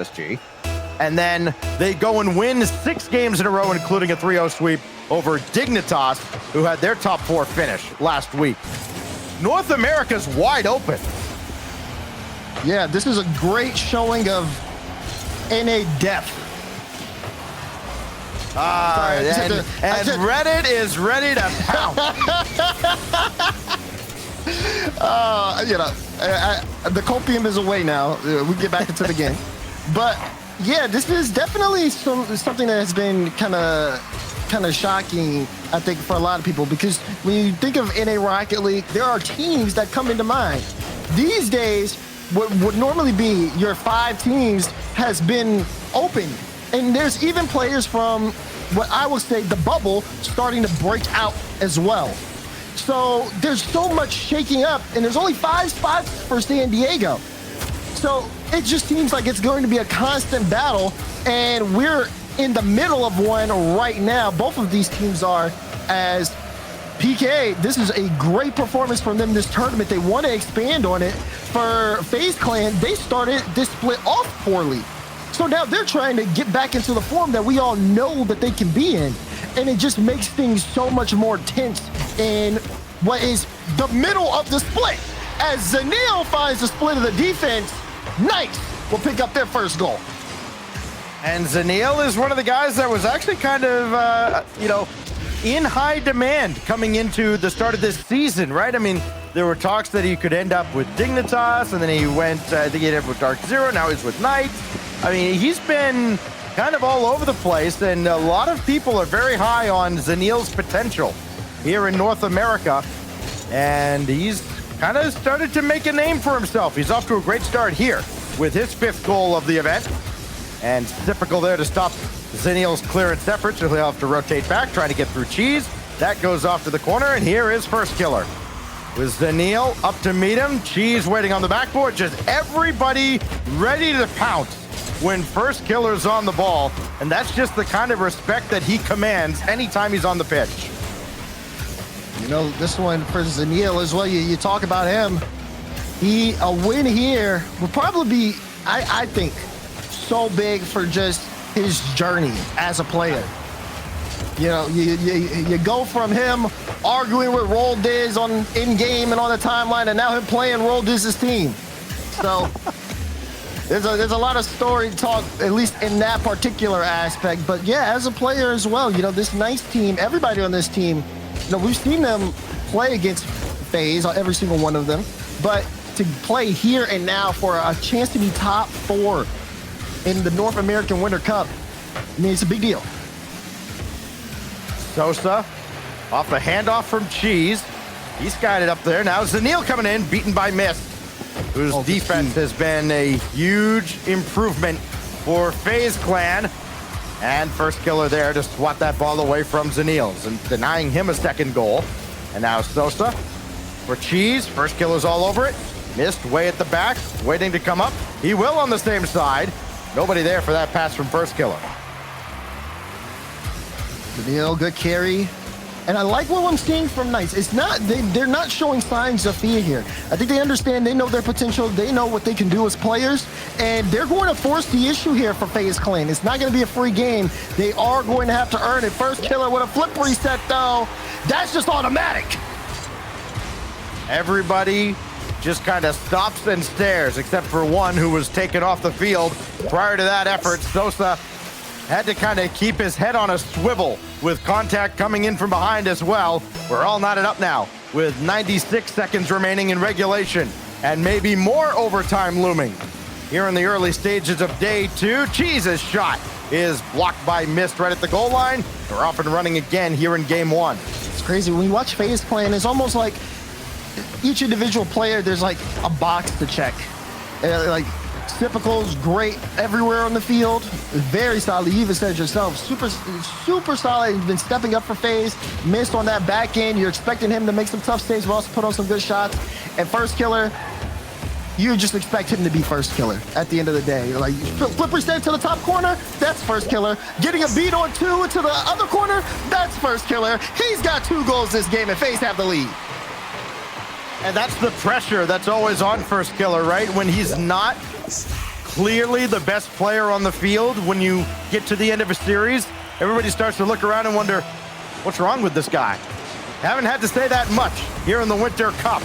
SG. And then they go and win 6 games in a row, including a 3-0 sweep over Dignitas, who had their top 4 finish last week. North America's wide open. Yeah, this is a great showing of NA depth. And Reddit is ready to pounce. The copium is away now. We get back into the game. But yeah, this is definitely something that has been kind of shocking, I think, for a lot of people, because when you think of NA Rocket League, there are teams that come into mind. These days, what would normally be your 5 teams has been open. And there's even players from what I would say the bubble starting to break out as well. So there's so much shaking up, and there's only 5 spots for San Diego. So it just seems like it's going to be a constant battle, and we're in the middle of one right now. Both of these teams are, as PK, this is a great performance from them this tournament. They want to expand on it. For FaZe Clan, they started this split off poorly. So now they're trying to get back into the form that we all know that they can be in. And it just makes things so much more tense in what is the middle of the split. As Zanil finds the split of the defense, Knights will pick up their first goal. And Zanil is one of the guys that was actually kind of, in high demand coming into the start of this season, right? I mean, there were talks that he could end up with Dignitas, and then he went, I think he ended up with Dark Zero, now he's with Knights. I mean, he's been kind of all over the place, and a lot of people are very high on Zanil's potential here in North America, and he's kind of started to make a name for himself. He's off to a great start here with his 5th goal of the event, and typical there to stop Zanil's clearance effort, so he'll have to rotate back, trying to get through Cheese. That goes off to the corner, and here is First Killer. With Zanil up to meet him, Cheese waiting on the backboard, just everybody ready to pounce when First Killer's on the ball, and that's just the kind of respect that he commands anytime he's on the pitch. You know, this one for Zanil as well, you talk about him. A win here would probably be, I think, so big for just his journey as a player. You know, you go from him arguing with Roll Diz on in-game and on the timeline, and now him playing Roll Diz's team. So there's a lot of story talk, at least in that particular aspect. But yeah, as a player as well, you know, this nice team, everybody on this team, you know, we've seen them play against FaZe, every single one of them. But to play here and now for a chance to be top 4 in the North American Winter Cup, I mean, it's a big deal. Sosa off a handoff from Cheese. He's got it up there. Now Zanil coming in, beaten by Mist, whose defense has been a huge improvement for FaZe Clan. And First Killer there to swat that ball away from Zanil, and denying him a 2nd goal. And now Sosa for Cheese. First Killer's all over it. Mist way at the back, waiting to come up. He will on the same side. Nobody there for that pass from First Killer. Zanil, good carry. And I like what I'm seeing from Knights. It's not, they're not showing signs of fear here. I think they understand, they know their potential, they know what they can do as players, and they're going to force the issue here for FaZe Clan. It's not going to be a free game. They are going to have to earn it. First Killer with a flip reset, though. That's just automatic. Everybody just kind of stops and stares, except for one who was taken off the field. Prior to that effort, Sosa had to kind of keep his head on a swivel with contact coming in from behind as well. We're all knotted up now with 96 seconds remaining in regulation and maybe more overtime looming. Here in the early stages of day 2, Cheese's shot is blocked by Mist right at the goal line. We're off and running again here in game 1. It's crazy. When you watch FaZe playing, it's almost like each individual player, there's like a box to check. Like, Typical's great everywhere on the field. Very solid. You even said yourself, super solid. He's been stepping up for FaZe. Missed on that back end. You're expecting him to make some tough saves, but also put on some good shots. And First Killer, you just expect him to be First Killer at the end of the day. Like, flip reset to the top corner, that's First Killer. Getting a beat on 2 to the other corner, that's First Killer. He's got 2 goals this game, and FaZe have the lead. And that's the pressure that's always on First Killer, right? When he's not clearly the best player on the field when you get to the end of a series, everybody starts to look around and wonder, what's wrong with this guy? Haven't had to say that much here in the Winter Cup.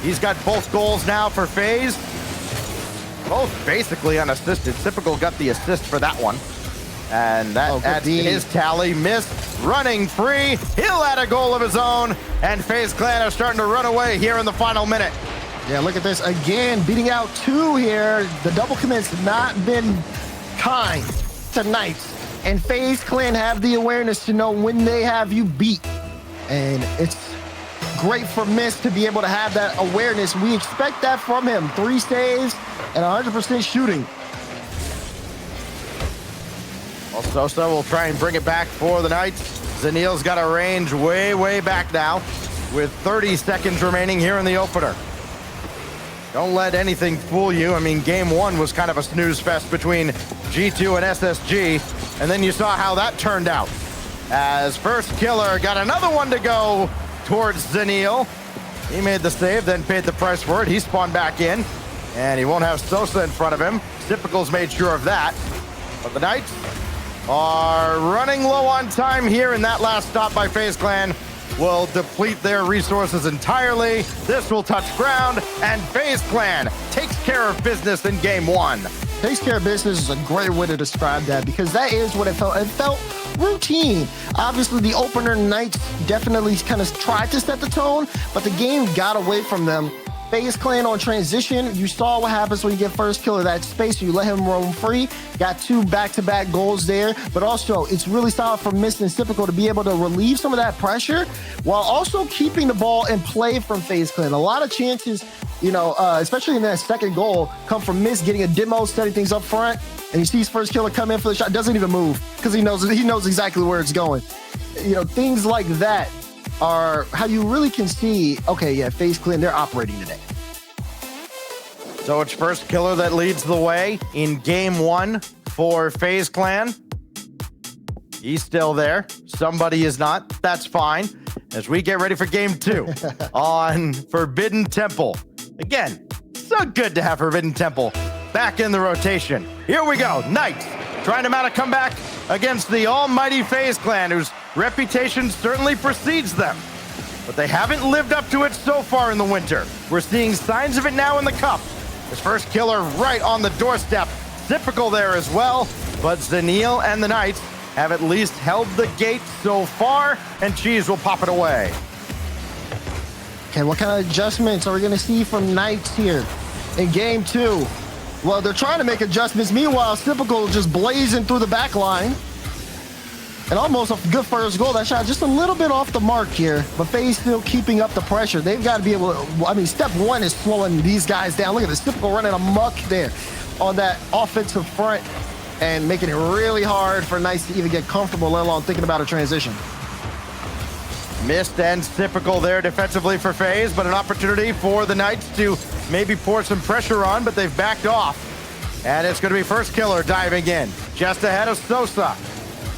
He's got both goals now for FaZe. Both basically unassisted. Typical got the assist for that one. And that adds to his tally. Missed, running free. He'll add a goal of his own. And FaZe Clan are starting to run away here in the final minute. Yeah, look at this. Again, beating out 2 here. The double commits not been kind tonight. And FaZe Clan have the awareness to know when they have you beat. And it's great for Mist to be able to have that awareness. We expect that from him. 3 saves and 100% shooting. Well, Sosa will try and bring it back for the Knights. Zaniel's got a range way back now with 30 seconds remaining here in the opener. Don't let anything fool you. I mean, game 1 was kind of a snooze fest between G2 and SSG, and then you saw how that turned out. As first killer got another one to go towards Zaniel. He made the save, then paid the price for it. He spawned back in, and he won't have Sosa in front of him. Typical's made sure of that. But the Knights are running low on time here, and that last stop by FaZe Clan will deplete their resources entirely. This will touch ground, and FaZe Clan takes care of business in game 1. Takes care of business is a great way to describe that, because that is what it felt. It felt routine. Obviously, the opener Knights definitely kind of tried to set the tone, but the game got away from them. FaZe Clan on transition, you saw what happens when you get first kill of that space. You let him roam free. Got 2 back-to-back goals there, but also it's really solid for Mist and Typical to be able to relieve some of that pressure while also keeping the ball in play from FaZe Clan. A lot of chances, you know, especially in that second goal, come from Mist getting a demo, setting things up front, and he sees first killer come in for the shot, doesn't even move because he knows exactly where it's going. You know, things like that are how you really can see, okay, yeah, FaZe Clan, they're operating today. So it's first killer that leads the way in game 1 for FaZe Clan. He's still there. Somebody is not. That's fine. As we get ready for game 2 on Forbidden Temple. Again, so good to have Forbidden Temple back in the rotation. Here we go. Knights trying to mount a comeback against the almighty FaZe Clan, whose reputation certainly precedes them. But they haven't lived up to it so far in the winter. We're seeing signs of it now in the cup. His first killer right on the doorstep. Typical there as well. But Zaniel and the Knights have at least held the gate so far, and Cheese will pop it away. Okay, what kind of adjustments are we going to see from Knights here in game 2? Well, they're trying to make adjustments. Meanwhile, Typical just blazing through the back line. And almost a good first goal. That shot just a little bit off the mark here, but FaZe still keeping up the pressure. They've got to be able to, I mean, step 1 is slowing these guys down. Look at this, Typical running amok there on that offensive front and making it really hard for Knights to even get comfortable, let alone thinking about a transition. Missed and Typical there defensively for FaZe, but an opportunity for the Knights to maybe pour some pressure on, but they've backed off. And it's going to be first killer diving in, just ahead of Sosa.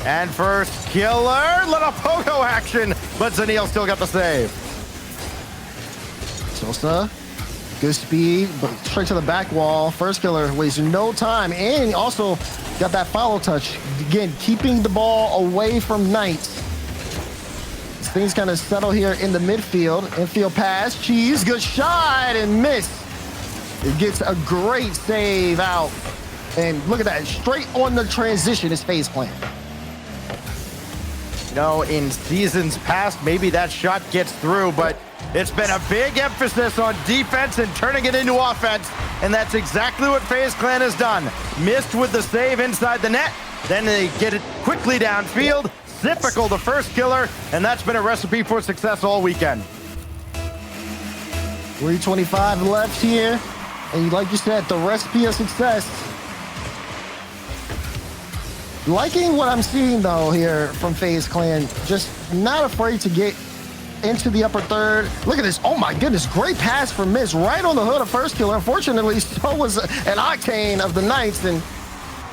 And first killer, little pogo action, but Zaniel still got the save. Sosa, good speed, but straight to the back wall. First killer wastes no time, and he also got that follow touch. Again, keeping the ball away from Knights. Things kind of settle here in the midfield. Infield pass, Cheese, good shot, and miss. It gets a great save out. And look at that, straight on the transition is FaZe Clan. You know, in seasons past, maybe that shot gets through, but it's been a big emphasis on defense and turning it into offense, and that's exactly what FaZe Clan has done. Missed with the save inside the net, then they get it quickly downfield. Typical, the first killer, and that's been a recipe for success all weekend. 3:25 left here, and like you said, the recipe of success. Liking what I'm seeing, though, here from FaZe Clan. Just not afraid to get into the upper third. Look at this. Oh, my goodness. Great pass from Miz right on the hood of first killer. Unfortunately, so was an octane of the Knights, and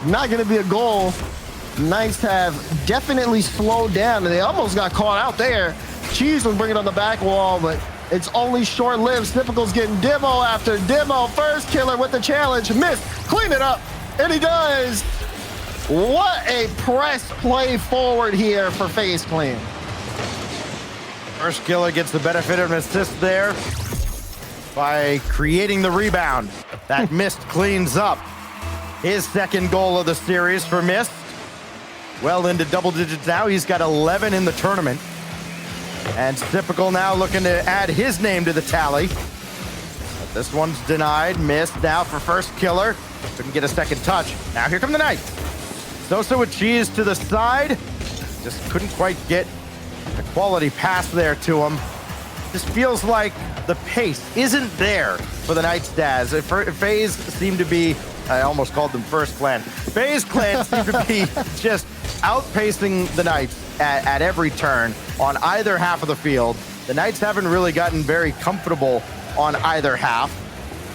not going to be a goal. Knights have definitely slowed down, and they almost got caught out there. Cheese was bringing on the back wall, but it's only short-lived. Typical's getting demo after demo. First killer with the challenge. Miss, clean it up. And he does. What a press play forward here for FaZe Clan. First killer gets the benefit of an assist there by creating the rebound. That Mist cleans up. His second goal of the series for Mist. Well into double digits now. He's got 11 in the tournament. And Typical now looking to add his name to the tally. But this one's denied. Mist now for first killer. Couldn't get a second touch. Now here come the Knights. Sosa with cheese to the side. Just couldn't quite get a quality pass there to him. This feels like the pace isn't there for the Knights, Daz. FaZe seem to be, I almost called them First Clan. FaZe Clan seem to be just outpacing the Knights at every turn on either half of the field. The Knights haven't really gotten very comfortable on either half.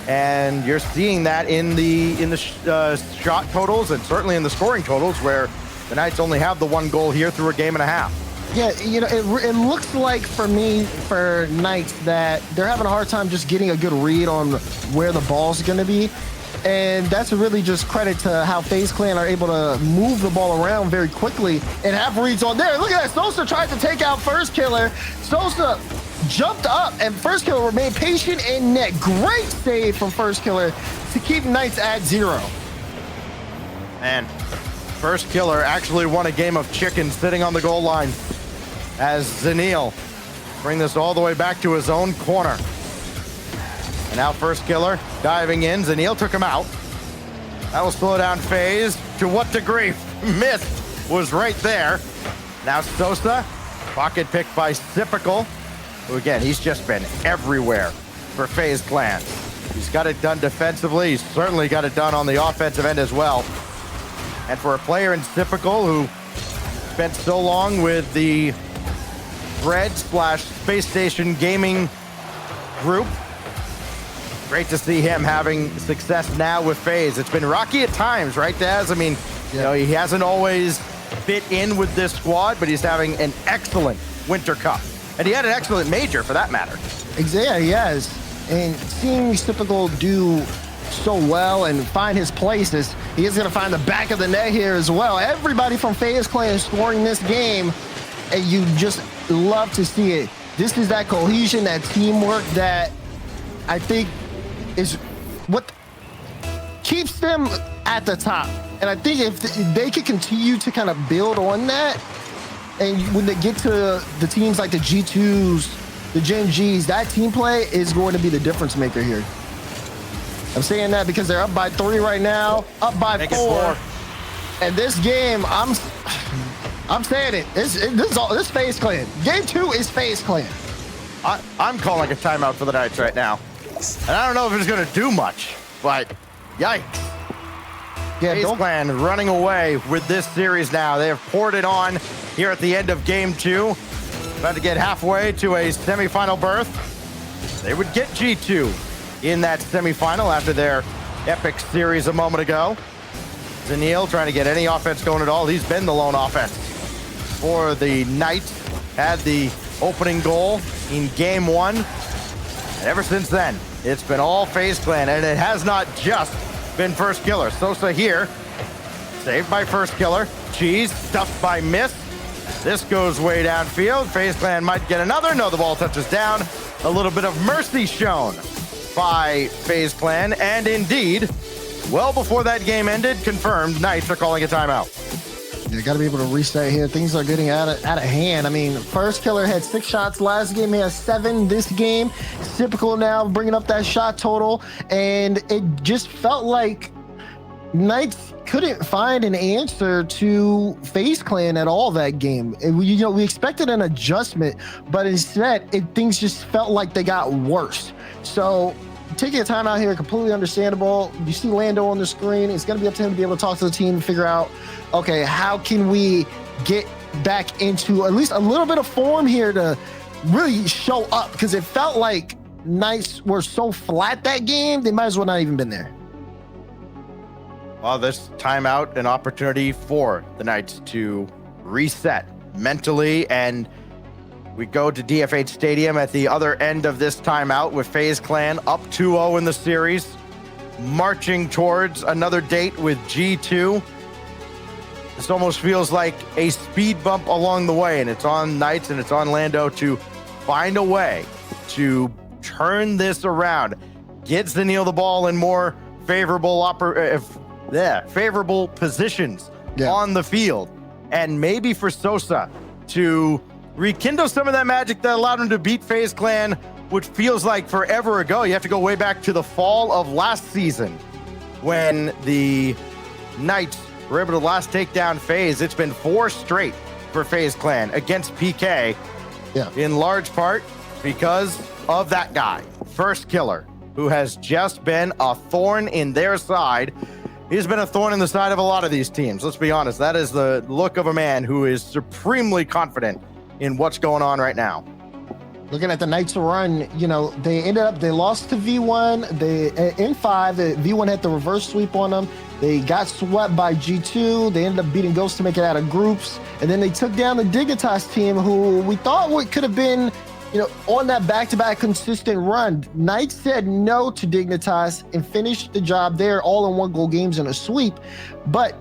And you're seeing that in the shot totals and certainly in the scoring totals, where the Knights only have the one goal here through a game and a half. Yeah, you know, it looks like for me, for Knights, that they're having a hard time just getting a good read on where the ball's going to be. And that's really just credit to how FaZe Clan are able to move the ball around very quickly and have reads on there. Look at that. Sosa tried to take out first killer. Sosa jumped up, and first killer remained patient and net. Great save from first killer to keep Knights at 0. And first killer actually won a game of chicken sitting on the goal line as Zaniel bring this all the way back to his own corner. And now first killer diving in. Zaniel took him out. That will slow down FaZe. To what degree? Mist was right there. Now Sosa, pocket picked by Typical, who again, he's just been everywhere for FaZe Clan. He's got it done defensively. He's certainly got it done on the offensive end as well. And for a player in Typical who spent so long with the Thread/Spacestation gaming group, great to see him having success now with FaZe. It's been rocky at times, right, Daz? I mean, you know, he hasn't always fit in with this squad, but he's having an excellent Winter Cup. And he had an excellent major, for that matter. Exactly, yes. And seeing Typical do so well and find his places, he is going to find the back of the net here as well. Everybody from FaZe Clan is scoring this game, and you just love to see it. This is that cohesion, that teamwork that I think is what keeps them at the top. And I think if they could continue to kind of build on that, and when they get to the teams like the G2s, the Gen Gs, that team play is going to be the difference maker here. I'm saying that because they're up by 3 right now, up by 4. And this game, I'm saying it. This is FaZe Clan. Game 2 is FaZe Clan. I'm calling a timeout for the Knights right now. And I don't know if it's going to do much, but yikes. Yeah, FaZe Clan running away with this series now. They have poured it on here at the end of game 2. About to get halfway to a semifinal berth. They would get G2 in that semifinal after their epic series a moment ago. Zaniel trying to get any offense going at all. He's been the lone offense for the Knights. Had the opening goal in game 1. And ever since then, it's been all FaZe Clan, and it has not just been first killer. Sosa here, saved by first killer. Cheese stuffed by Mist. This goes way downfield. FaZe Clan might get another. No, the ball touches down. A little bit of mercy shown by FaZe Clan, and indeed, well before that game ended, confirmed Knights are calling a timeout. You got to be able to reset here. Things are getting out of hand. I mean, first killer had 6 shots last game. He has 7 this game. It's typical now, bringing up that shot total. And it just felt like Knights couldn't find an answer to FaZe Clan at all that game. We expected an adjustment, but instead, things just felt like they got worse. So taking a timeout here, completely understandable. You see Lando on the screen. It's going to be up to him to be able to talk to the team and figure out, okay, how can we get back into at least a little bit of form here to really show up? Because it felt like Knights were so flat that game, they might as well not even been there. Well, this timeout, an opportunity for the Knights to reset mentally and We go to DFH Stadium at the other end of this timeout with FaZe Clan up 2-0 in the series, marching towards another date with G2. This almost feels like a speed bump along the way, and it's on Knights and it's on Lando to find a way to turn this around, get Zanil the ball in more favorable favorable positions on the field, and maybe for Sosa to rekindle some of that magic that allowed him to beat FaZe Clan, which feels like forever ago. You have to go way back to the fall of last season when the Knights were able to last take down FaZe. It's been 4 straight for FaZe Clan against PK, in large part because of that guy, First Killer, who has just been a thorn in their side. He's been a thorn in the side of a lot of these teams. Let's be honest. That is the look of a man who is supremely confident in what's going on right now. Looking at the Knights run, you know, they lost to V1. In 5, V1 had the reverse sweep on them. They got swept by G2. They ended up beating Ghost to make it out of groups. And then they took down the Dignitas team, who we thought could have been, you know, on that back-to-back consistent run. Knights said no to Dignitas and finished the job there, all in 1-goal games and a sweep. But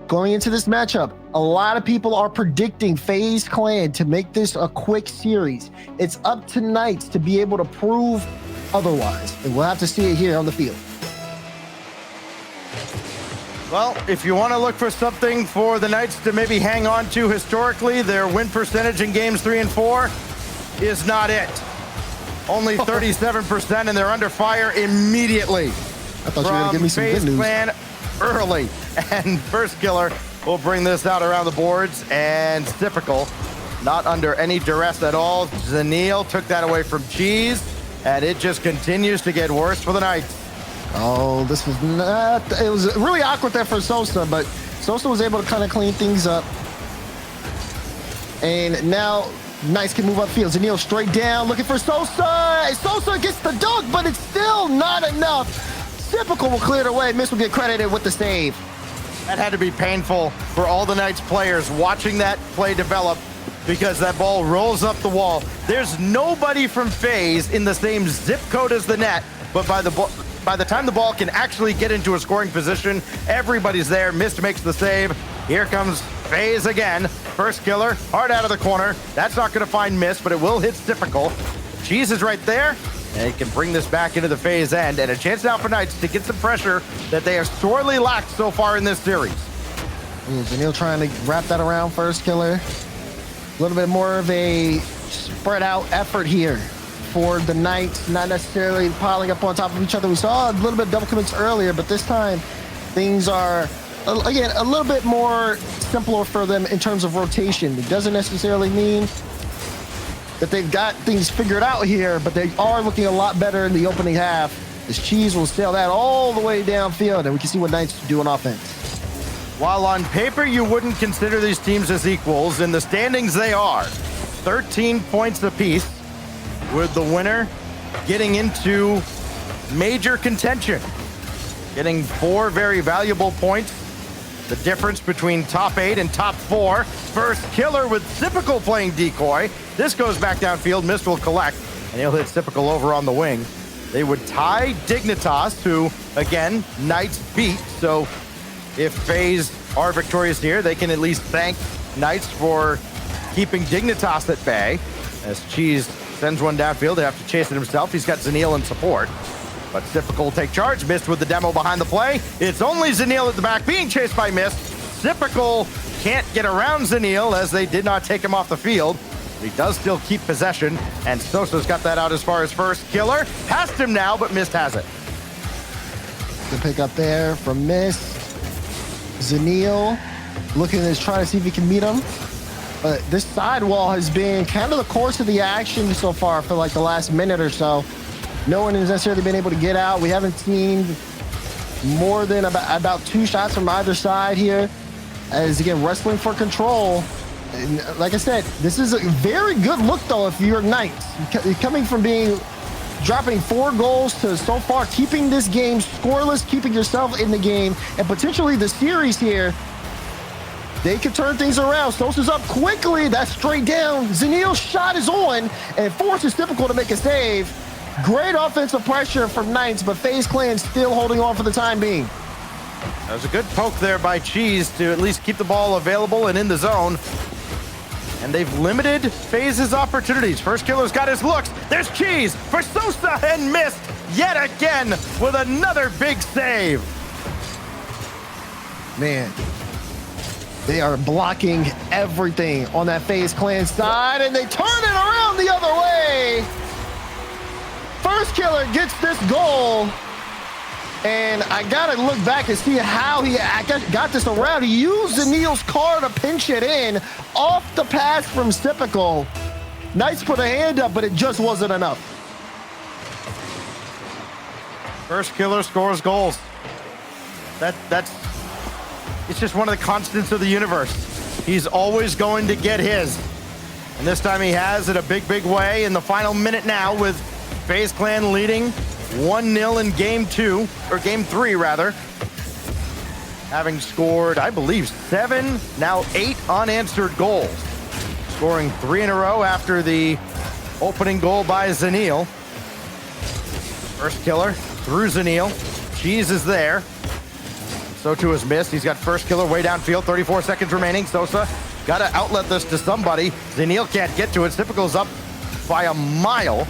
going into this matchup, a lot of people are predicting FaZe Clan to make this a quick series. It's up to Knights to be able to prove otherwise, and we'll have to see it here on the field. Well, if you want to look for something for the Knights to maybe hang on to historically, their win percentage in games 3 and 4 is not it. Only 37%, and they're under fire immediately. I thought you were going to give me some good news. Clan early, and First Killer will bring this out around the boards, and typical, not under any duress at all. Zanil took that away from Cheese, and it just continues to get worse for the Knights. Oh, this was not, it was really awkward there for Sosa, but Sosa was able to kind of clean things up. And now Knights can move upfield. Zanil straight down, looking for Sosa. Sosa gets the dunk, but it's still not enough. Typical will clear it away. Miss will get credited with the save. That had to be painful for all the Knights players watching that play develop, because that ball rolls up the wall. There's nobody from FaZe in the same zip code as the net, but by the time the ball can actually get into a scoring position, everybody's there. Mist makes the save. Here comes FaZe again. First Killer, hard out of the corner. That's not going to find Mist, but it will hit Typical. Cheese is right there, and he can bring this back into the FaZe end, and a chance now for Knights to get some pressure that they have sorely lacked so far in this series. Zanil trying to wrap that around First Killer. A little bit more of a spread out effort here for the Knights, not necessarily piling up on top of each other. We saw a little bit of double commits earlier, but this time things are, again, a little bit more simpler for them in terms of rotation. It doesn't necessarily mean that they've got things figured out here, but they are looking a lot better in the opening half. This Cheese will sail that all the way downfield, and we can see what Knights do on offense. While on paper you wouldn't consider these teams as equals, in the standings they are. 13 points apiece, with the winner getting into major contention, getting 4 very valuable points. The difference between top 8 and top 4. First Killer with Typical playing decoy. This goes back downfield. Mist will collect, and he'll hit Typical over on the wing. They would tie Dignitas, who, again, Knights beat. So if FaZe are victorious here, they can at least thank Knights for keeping Dignitas at bay. As Cheese sends one downfield, they have to chase it himself. He's got Zanil in support, but Typical will take charge. Mist with the demo behind the play. It's only Zanil at the back being chased by Mist. Typical can't get around Zanil as they did not take him off the field. He does still keep possession, and Sosa's got that out as far as First Killer. Past him now, but Mist has it. Good pick up there from Mist. Zanil looking at trying to see if he can meet him. But this sidewall has been kind of the course of the action so far for like the last minute or so. No one has necessarily been able to get out. We haven't seen more than about 2 shots from either side here. As again, wrestling for control. And like I said, this is a very good look though if you're Knights. Coming from dropping 4 goals to so far keeping this game scoreless, keeping yourself in the game, and potentially the series here. They can turn things around. Sosa's up quickly. That's straight down. Zenil's shot is on and forces Typical to make a save. Great offensive pressure from Knights, but FaZe Clan still holding on for the time being. That was a good poke there by Cheese to at least keep the ball available and in the zone. And they've limited FaZe's opportunities. First killer's got his looks. There's Cheese for Sosa and missed yet again with another big save. Man, they are blocking everything on that FaZe Clan side, and they turn it around the other way. First killer gets this goal, and I gotta look back and see how he got this around. He used Zenil's car to pinch it in off the pass from Typical. Knights put a hand up, but it just wasn't enough. First killer scores goals. It's just one of the constants of the universe. He's always going to get his. And this time he has in a big, big way in the final minute now with FaZe Clan leading 1-0 in game 2, or game 3 rather. Having scored, I believe, 7, now 8 unanswered goals. Scoring 3 in a row after the opening goal by Zenil. First killer through Zenil. Cheese is there. So2 has missed. He's got first killer way downfield, 34 seconds remaining. Sosa got to outlet this to somebody. Zenil can't get to it. Typical's up by a mile.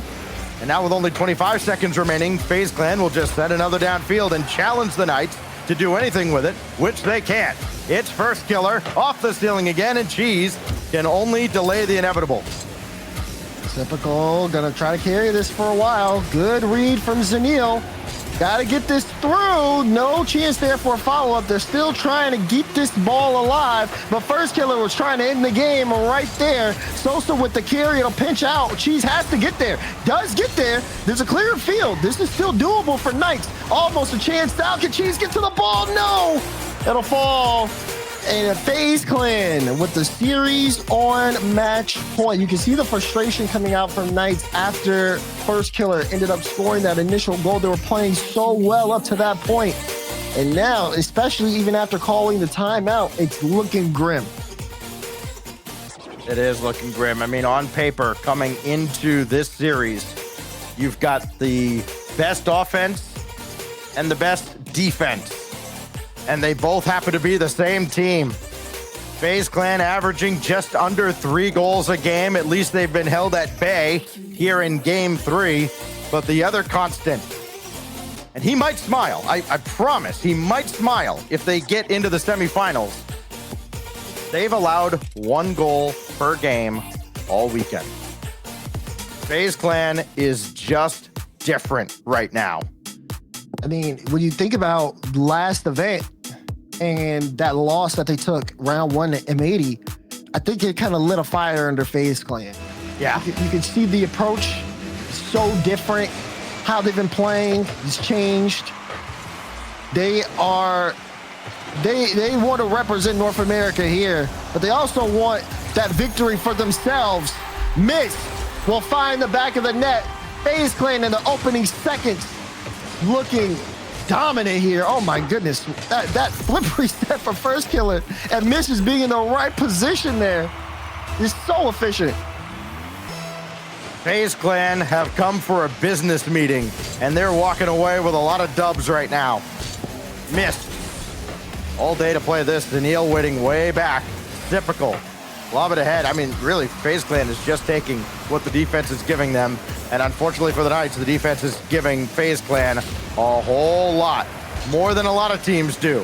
And now with only 25 seconds remaining, FaZe Clan will just send another downfield and challenge the Knights to do anything with it, which they can't. It's first killer off the ceiling again, and Cheese can only delay the inevitable. Typical gonna try to carry this for a while. Good read from Zenil. Gotta get this through. No chance there for a follow-up. They're still trying to keep this ball alive, but first killer was trying to end the game right there. Sosa with the carry, it'll pinch out. Cheese has to get there. Does get there. There's a clear field. This is still doable for Knights. Almost a chance down. Can Cheese get to the ball? No! It'll fall. And FaZe Clan with the series on match point. You can see the frustration coming out from Knights after first killer ended up scoring that initial goal. They were playing so well up to that point. And now, especially even after calling the timeout, it's looking grim. It is looking grim. I mean, on paper, coming into this series, you've got the best offense and the best defense. And they both happen to be the same team. FaZe Clan averaging just under 3 goals a game. At least they've been held at bay here in game 3. But the other constant, and he might smile, I promise, he might smile if they get into the semifinals. They've allowed 1 goal per game all weekend. FaZe Clan is just different right now. I mean, when you think about last event and that loss that they took round 1 to M80, I think it kind of lit a fire under FaZe Clan. Yeah. You can see the approach so different. How they've been playing has changed. They want to represent North America here, but they also want that victory for themselves. Miss will find the back of the net. FaZe Clan in the opening seconds looking dominant here. Oh my goodness, that flip reset for first killer and Miss is being in the right position there. He's so efficient. FaZe Clan have come for a business meeting, and they're walking away with a lot of dubs right now. Missed. All day to play this. Zenil waiting way back. Typical. Lob it ahead. I mean, really, FaZe Clan is just taking what the defense is giving them. And unfortunately for the Knights, the defense is giving FaZe Clan a whole lot. More than a lot of teams do.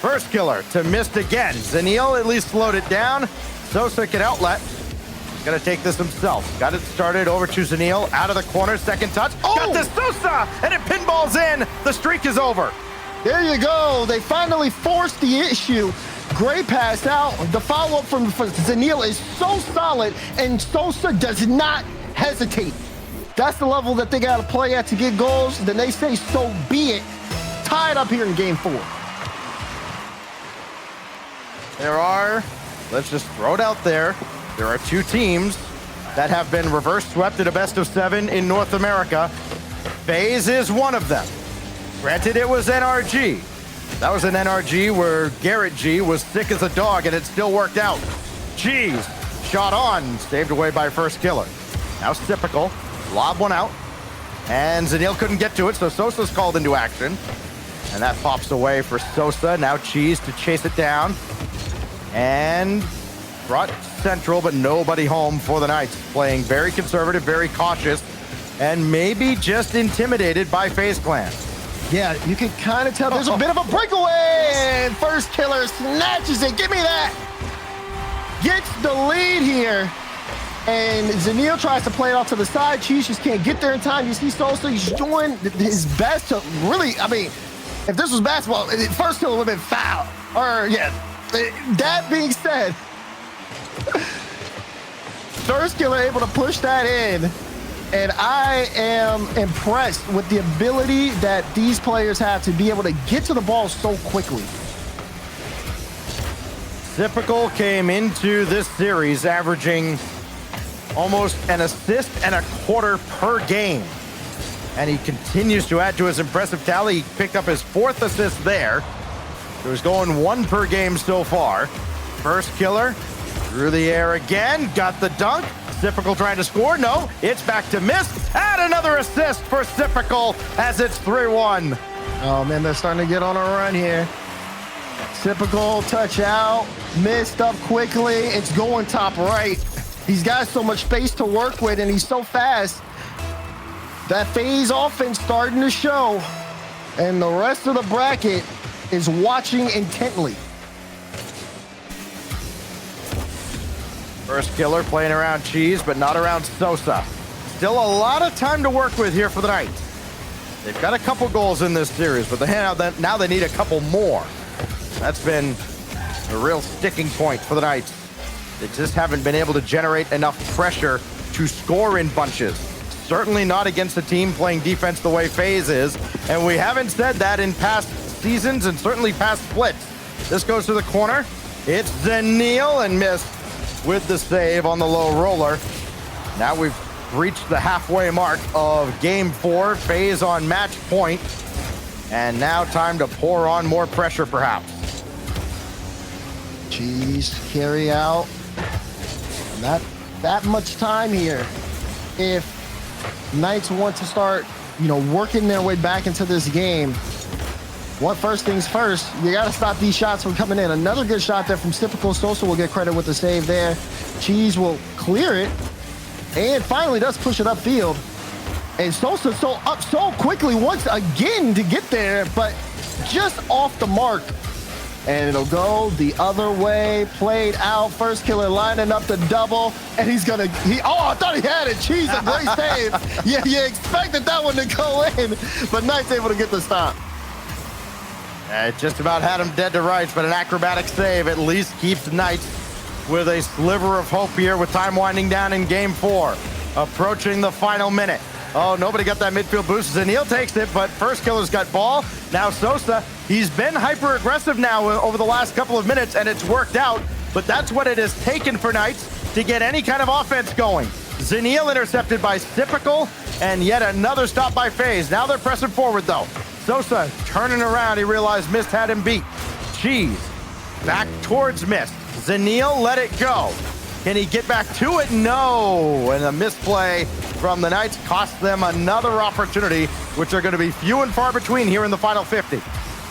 First killer to missed again. Zenil at least slowed it down. Sosa can outlet. Gonna take this himself. Got it started over to Zenil. Out of the corner, second touch. Oh! Got this Sosa! And it pinballs in. The streak is over. There you go. They finally forced the issue. Great pass out. The follow-up from Zenil is so solid, and Sosa does not hesitate. That's the level that they got to play at to get goals. Then they say, so be it. Tied up here in game 4. Let's just throw it out there. There are 2 teams that have been reverse swept at a best of 7 in North America. FaZe is one of them. Granted, it was NRG, That was an NRG where Garrett G was sick as a dog, and it still worked out. G's shot on, saved away by First Killer. Now Typical, lob one out, and Zanil couldn't get to it, so Sosa's called into action. And that pops away for Sosa. Now Cheese to chase it down. And brought central, but nobody home for the Knights. Playing very conservative, very cautious, and maybe just intimidated by FaZe Clan. Yeah, you can kind of tell there's a bit of a breakaway, and First Killer snatches it. Give me that. Gets the lead here, and Zanil tries to play it off to the side. Cheese just can't get there in time. You see Sosa, he's doing his best to really, I mean, if this was basketball, First Killer would have been fouled. Or, yeah, that being said, First Killer able to push that in. And I am impressed with the ability that these players have to be able to get to the ball so quickly. Typical came into this series averaging almost an assist and a quarter per game. And he continues to add to his impressive tally. He picked up his 4th assist there. So he's going 1 per game so far. First Killer through the air again, got the dunk. Typical trying to score. No, it's back to Mist. And another assist for Typical as it's 3-1. Oh, man, they're starting to get on a run here. Typical touch out. Mist up quickly. It's going top right. He's got so much space to work with, and he's so fast. That FaZe offense starting to show. And the rest of the bracket is watching intently. First Killer playing around Cheese, but not around Sosa. Still a lot of time to work with here for the Knights. They've got a couple goals in this series, but now they need a couple more. That's been a real sticking point for the Knights. They just haven't been able to generate enough pressure to score in bunches. Certainly not against a team playing defense the way FaZe is, and we haven't said that in past seasons and certainly past splits. This goes to the corner. It's Zanil and Mist with the save on the low roller. Now we've reached the halfway mark of game 4. FaZe on match point. And now time to pour on more pressure, perhaps. Cheese carry out. Not that much time here. If Knights want to start, working their way back into this game, first things first, you got to stop these shots from coming in. Another good shot there from Typical. Sosa will get credit with the save there. Cheese will clear it and finally does push it upfield. And Sosa up so quickly once again to get there, but just off the mark. And it'll go the other way, played out. First Killer lining up the double, and I thought he had it. Cheese, a great save. Yeah, you expected that one to go in, but Knight's able to get the stop. It just about had him dead to rights, but an acrobatic save at least keeps Knights with a sliver of hope here with time winding down in game 4. Approaching the final minute. Oh, nobody got that midfield boost. Zanil takes it, but First Killer's got ball. Now Sosa, he's been hyper-aggressive now over the last couple of minutes, and it's worked out, but that's what it has taken for Knights to get any kind of offense going. Zanil intercepted by Typical, and yet another stop by FaZe. Now they're pressing forward, though. Sosa turning around, he realized Mist had him beat. Cheese back towards Mist. Zanil let it go. Can he get back to it? No. And a misplay from the Knights cost them another opportunity, which are going to be few and far between here in the final 50.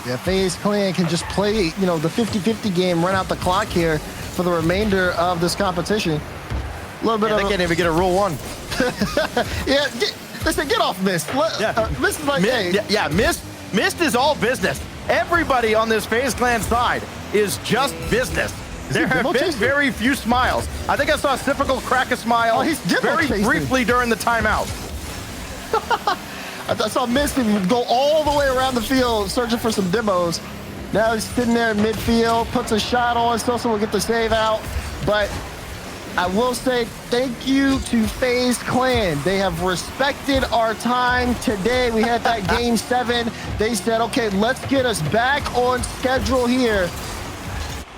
Yeah, FaZe Clan can just play, the 50-50 game, run out the clock here for the remainder of this competition. A little bit of... They can't even get a Rule 1. Yeah, listen, get off Mist. Mist is like, hey. Yeah, Mist is all business. Everybody on this FaZe Clan side is just business. There have been very few smiles. I think I saw Typical crack a smile very briefly during the timeout. I saw Mist go all the way around the field searching for some demos. Now he's sitting there in midfield, puts a shot on. Sosa will get the save out. But I will say thank you to FaZe Clan. They have respected our time today. We had that game 7. They said, okay, let's get us back on schedule here.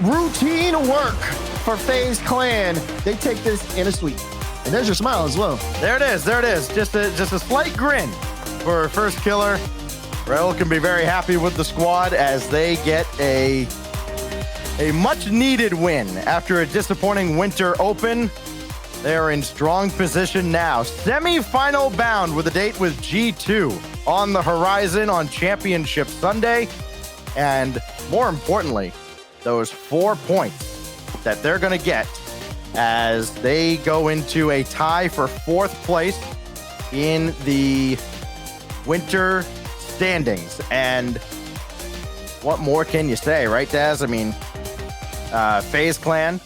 Routine work for FaZe Clan. They take this in a sweep. And there's your smile as well. There it is. There it is. Just a slight grin for First Killer. Rel can be very happy with the squad as they get a much needed win after a disappointing winter open. They're in strong position now. Semi-final bound with a date with G2 on the horizon on Championship Sunday. And more importantly, those 4 points that they're going to get as they go into a tie for 4th place in the winter standings. And what more can you say, right, Daz? I mean, FaZe Clan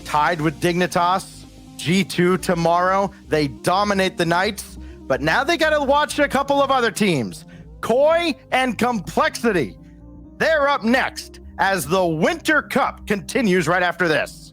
tied with Dignitas. G2 tomorrow. They dominate the Knights, but now they got to watch a couple of other teams. Koi and Complexity. They're up next as the Winter Cup continues right after this.